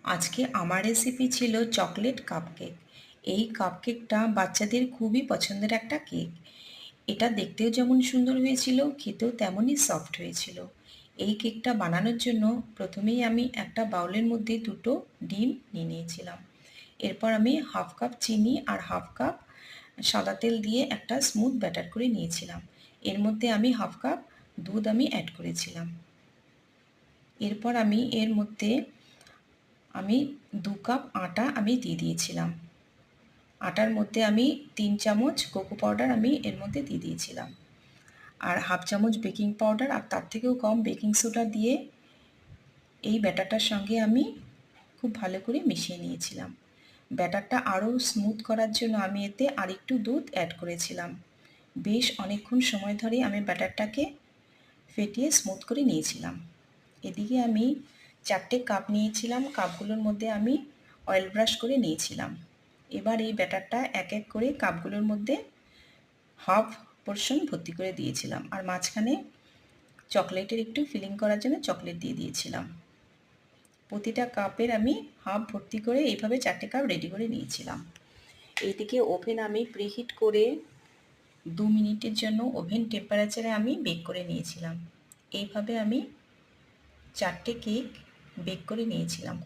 আজকে আমার রেসিপি ছিল চকলেট কাপকেক। এই কাপকেকটা বাচ্চাদের খুবই পছন্দের একটা কেক। এটা দেখতেও যেমন সুন্দর হয়েছিল, খেতেও তেমনই সফট হয়েছিল। এই কেকটা বানানোর জন্য প্রথমেই আমি একটা বাউলের মধ্যে দুটো ডিম নিয়ে নিয়েছিলাম। এরপর আমি হাফ কাপ চিনি আর হাফ কাপ সাদা তেল দিয়ে একটা স্মুথ ব্যাটার করে নিয়েছিলাম। এর মধ্যে আমি হাফ কাপ দুধ অ্যাড করেছিলাম। এরপর আমি এর মধ্যে 2 কাপ আটা দিয়ে দিয়েছিলাম। আটার মধ্যে আমি 3 চামচ কোকো পাউডার এর মধ্যে দিয়ে দিয়েছিলাম। আর হাফ চামচ বেকিং পাউডার আর তার থেকেও কম বেকিং সোডা দিয়ে এই ব্যাটারটার সঙ্গে আমি খুব ভালো করে মিশিয়ে নিয়েছিলাম। ব্যাটারটা আরও স্মুথ করার জন্য আমি এতে আরেকটু দুধ অ্যাড করেছিলাম। বেশ অনেকক্ষণ সময় ধরে আমি ব্যাটারটাকে ফেটিয়ে স্মুথ করে নিয়েছিলাম। এদিকে আমি 4টে কাপ নিয়েছিলাম, কাপগুলোর মধ্যে আমি অয়েল ব্রাশ করে নিয়েছিলাম। এবার এই ব্যাটারটা এক এক করে কাপগুলোর মধ্যে হাফ পোর্শন ভর্তি করে দিয়েছিলাম, আর মাঝখানে চকলেটের একটু ফিলিং করার জন্য চকলেট দিয়ে দিয়েছিলাম। প্রতিটা কাপের আমি হাফ ভর্তি করে এইভাবে 4টে কাপ রেডি করে নিয়েছিলাম। এইদিকে ওভেন আমি প্রিহিট করে 2 মিনিটের জন্য ওভেন টেম্পারেচারে আমি বেক করে নিয়েছিলাম। এইভাবে আমি 4টে কেক বেক করে নিয়েছিলাম।